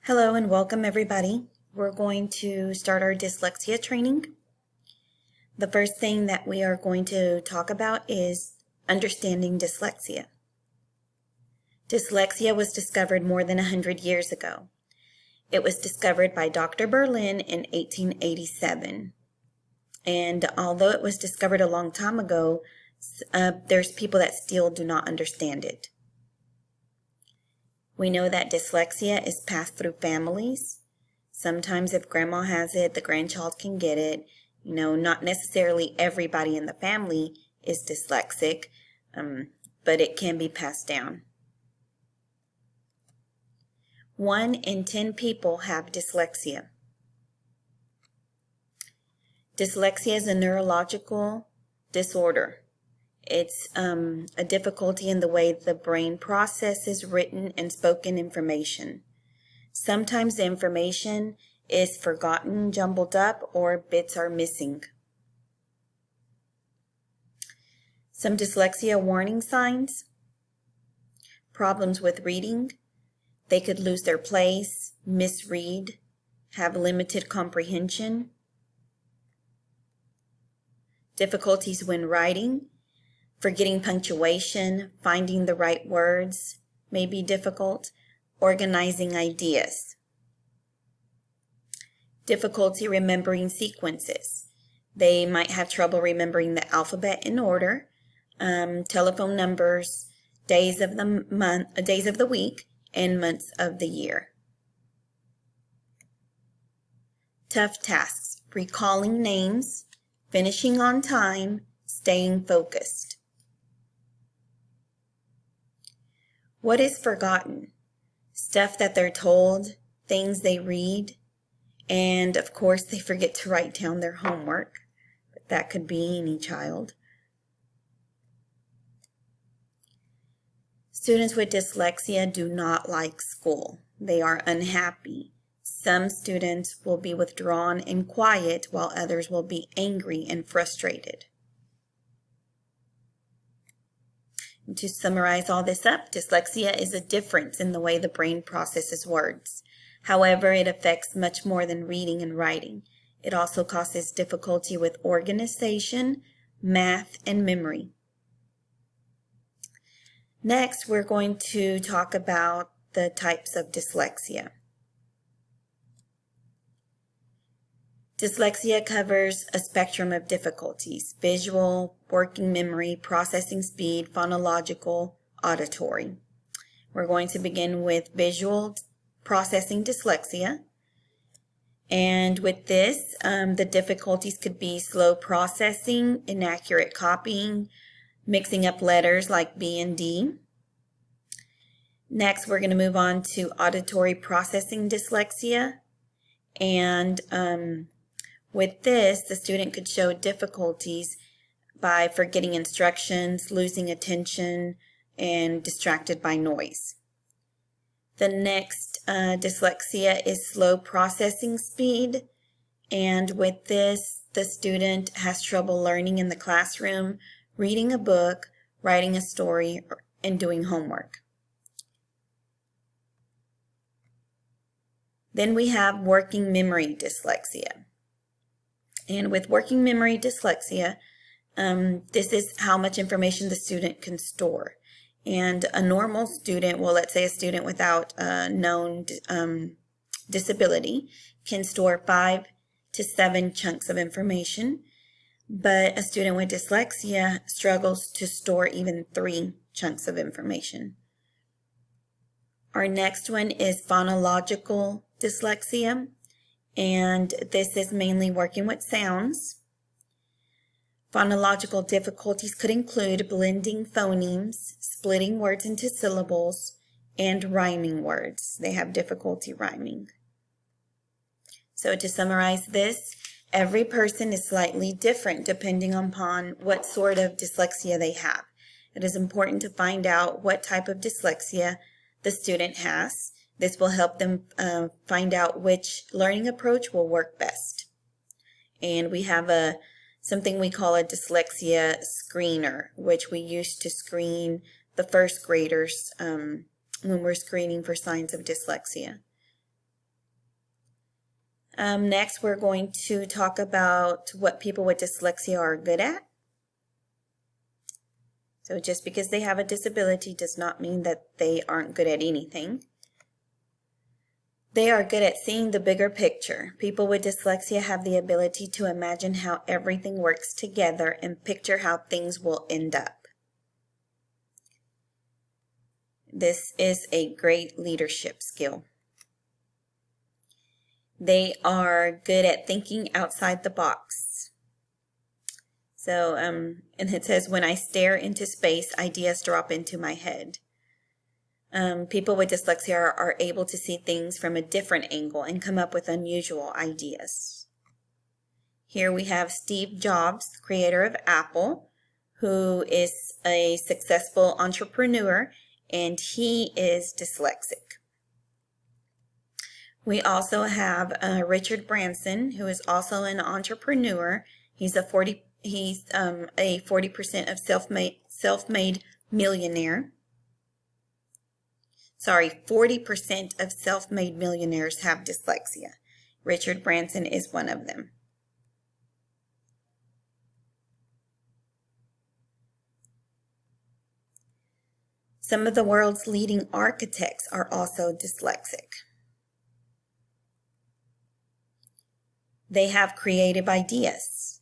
Hello and welcome everybody. We're going to start our dyslexia training. The first thing that we are going to talk about is understanding dyslexia. Dyslexia was discovered more than 100 years ago. It was discovered by Dr. Berlin in 1887. And although it was discovered a long time ago, there's people that still do not understand it. We know that dyslexia is passed through families. Sometimes if grandma has it, the grandchild can get it. Not necessarily everybody in the family is dyslexic, but it can be passed down. 1 in 10 people have dyslexia. Dyslexia is a neurological disorder. It's a difficulty in the way the brain processes written and spoken information. Sometimes the information is forgotten, jumbled up, or bits are missing. Some dyslexia warning signs: problems with reading. They could lose their place, misread, have limited comprehension. Difficulties when writing. Forgetting punctuation, finding the right words may be difficult, organizing ideas. Difficulty remembering sequences. They might have trouble remembering the alphabet in order, telephone numbers, days of the week, and months of the year. Tough tasks: recalling names, finishing on time, staying focused. What is forgotten? Stuff that they're told, things they read, and of course they forget to write down their homework. But that could be any child. Students with dyslexia do not like school. They are unhappy. Some students will be withdrawn and quiet, while others will be angry and frustrated. And to summarize all this up, dyslexia is a difference in the way the brain processes words. However, it affects much more than reading and writing. It also causes difficulty with organization, math, and memory. Next, we're going to talk about the types of dyslexia. Dyslexia covers a spectrum of difficulties: visual, working memory, processing speed, phonological, auditory. We're going to begin with visual processing dyslexia. And with this, the difficulties could be slow processing, inaccurate copying, mixing up letters like B and D. Next, we're going to move on to auditory processing dyslexia. And with this, the student could show difficulties by forgetting instructions, losing attention, and distracted by noise. The next dyslexia is slow processing speed. And with this, the student has trouble learning in the classroom, reading a book, writing a story, and doing homework. Then we have working memory dyslexia. And with working memory dyslexia, this is how much information the student can store. And a normal student, well, let's say a student without a known disability, can store 5 to 7 chunks of information. But a student with dyslexia struggles to store even 3 chunks of information. Our next one is phonological dyslexia. And this is mainly working with sounds. Phonological difficulties could include blending phonemes, splitting words into syllables, and rhyming words. They have difficulty rhyming. So to summarize this, every person is slightly different depending upon what sort of dyslexia they have. It is important to find out what type of dyslexia the student has. This will help them find out which learning approach will work best. And we have something we call a dyslexia screener, which we use to screen the first graders when we're screening for signs of dyslexia. Next, we're going to talk about what people with dyslexia are good at. So just because they have a disability does not mean that they aren't good at anything. They are good at seeing the bigger picture. People with dyslexia have the ability to imagine how everything works together and picture how things will end up. This is a great leadership skill. They are good at thinking outside the box. So, and it says, when I stare into space, ideas drop into my head. People with dyslexia are able to see things from a different angle and come up with unusual ideas. Here we have Steve Jobs, the creator of Apple, who is a successful entrepreneur, and he is dyslexic. We also have Richard Branson, who is also an entrepreneur. He's a 40% of self-made millionaire. Sorry, 40% of self-made millionaires have dyslexia. Richard Branson is one of them. Some of the world's leading architects are also dyslexic. They have creative ideas.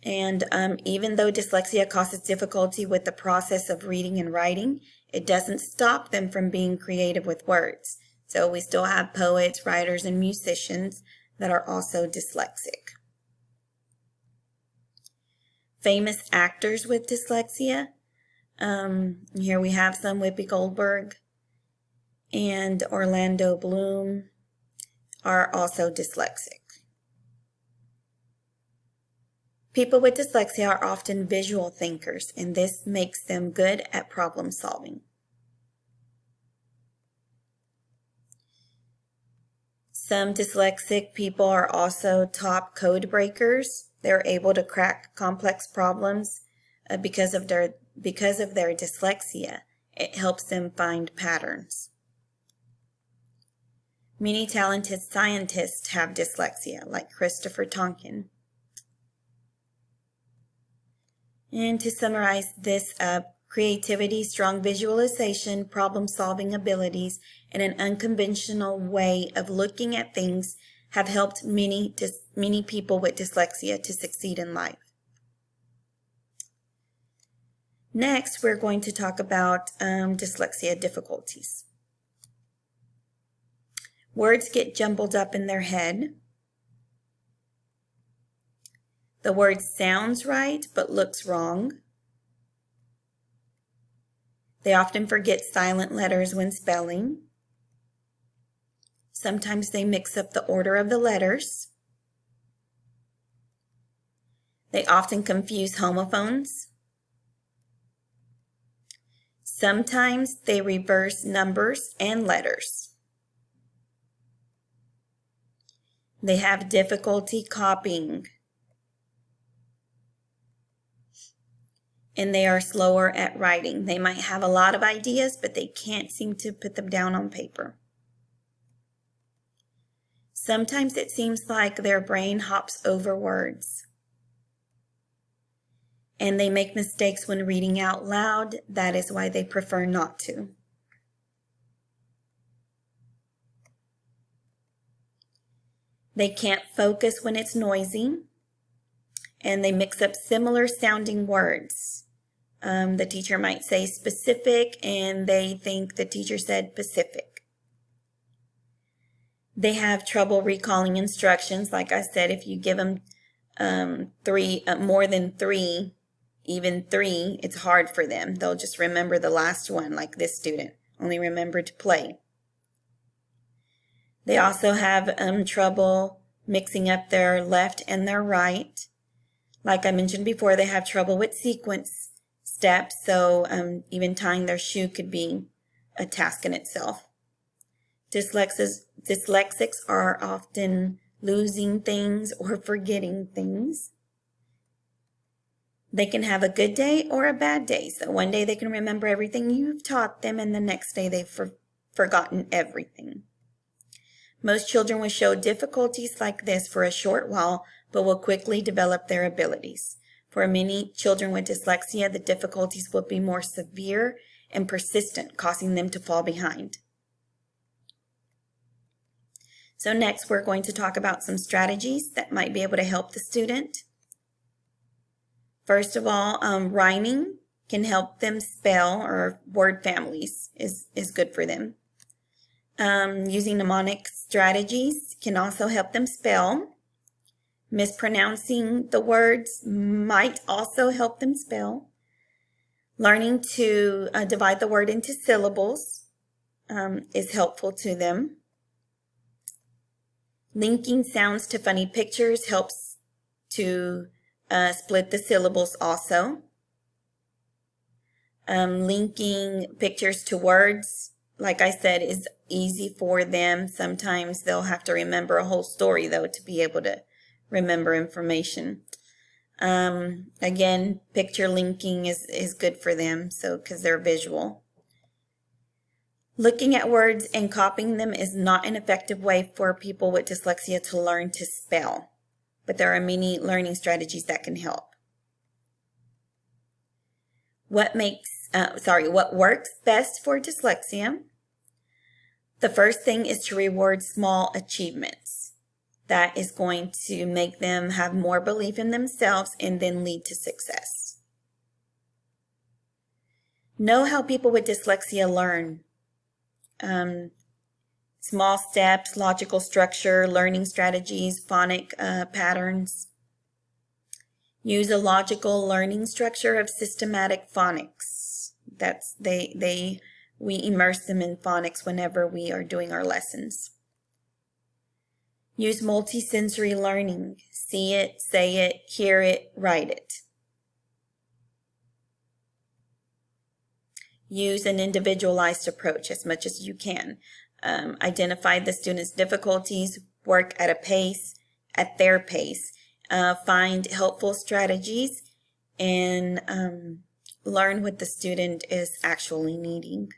And even though dyslexia causes difficulty with the process of reading and writing, it doesn't stop them from being creative with words. So we still have poets, writers, and musicians that are also dyslexic. Famous actors with dyslexia. Here we have some: Whoopi Goldberg and Orlando Bloom are also dyslexic. People with dyslexia are often visual thinkers, and this makes them good at problem solving. Some dyslexic people are also top code breakers. They're able to crack complex problems because of their dyslexia. It helps them find patterns. Many talented scientists have dyslexia, like Christopher Tonkin. And to summarize this up, creativity, strong visualization, problem-solving abilities, and an unconventional way of looking at things have helped many people with dyslexia to succeed in life. Next, we're going to talk about dyslexia difficulties. Words get jumbled up in their head. The word sounds right, but looks wrong. They often forget silent letters when spelling. Sometimes they mix up the order of the letters. They often confuse homophones. Sometimes they reverse numbers and letters. They have difficulty copying. And they are slower at writing. They might have a lot of ideas, but they can't seem to put them down on paper. Sometimes it seems like their brain hops over words. And they make mistakes when reading out loud. That is why they prefer not to. They can't focus when it's noisy. And they mix up similar sounding words. The teacher might say specific, and they think the teacher said Pacific. They have trouble recalling instructions. Like I said, if you give them more than three, even three, it's hard for them. They'll just remember the last one, like this student only remembered to play. They also have trouble mixing up their left and their right. Like I mentioned before, they have trouble with sequence steps, so even tying their shoe could be a task in itself. Dyslexics are often losing things or forgetting things. They can have a good day or a bad day. So one day they can remember everything you've taught them, and the next day they've forgotten everything. Most children will show difficulties like this for a short while, but will quickly develop their abilities. For many children with dyslexia, the difficulties will be more severe and persistent, causing them to fall behind. So next, we're going to talk about some strategies that might be able to help the student. First of all, rhyming can help them spell, or word families is good for them. Using mnemonic strategies can also help them spell. Mispronouncing the words might also help them spell. Learning to divide the word into syllables is helpful to them. Linking sounds to funny pictures helps to split the syllables also. Linking pictures to words, like I said, is easy for them. Sometimes they'll have to remember a whole story, though, to be able to remember information. Again, picture linking is good for them, because they're visual. Looking at words and copying them is not an effective way for people with dyslexia to learn to spell, but there are many learning strategies that can help. What works best for dyslexia? The first thing is to reward small achievements. That is going to make them have more belief in themselves and then lead to success. Know how people with dyslexia learn. Small steps, logical structure, learning strategies, phonic patterns. Use a logical learning structure of systematic phonics. We immerse them in phonics whenever we are doing our lessons. Use multisensory learning. See it, say it, hear it, write it. Use an individualized approach as much as you can. Identify the student's difficulties, work at their pace. Find helpful strategies, and learn what the student is actually needing.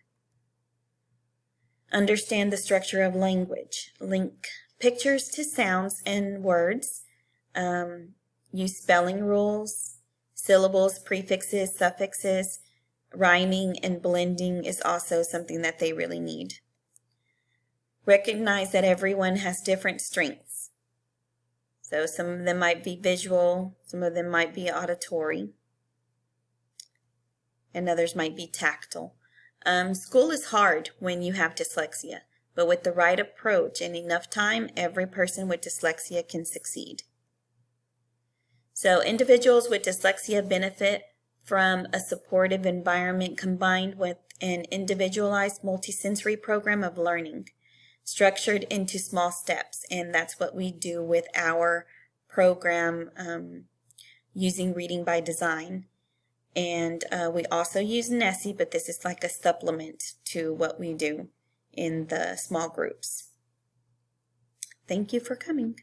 Understand the structure of language. Link pictures to sounds and words. Use spelling rules, syllables, prefixes, suffixes. Rhyming and blending is also something that they really need. Recognize that everyone has different strengths. So some of them might be visual, some of them might be auditory, and others might be tactile. School is hard when you have dyslexia, but with the right approach and enough time, every person with dyslexia can succeed. So individuals with dyslexia benefit from a supportive environment combined with an individualized multisensory program of learning, structured into small steps. And that's what we do with our program using Reading by Design. And we also use Nessie, but this is like a supplement to what we do in the small groups. Thank you for coming.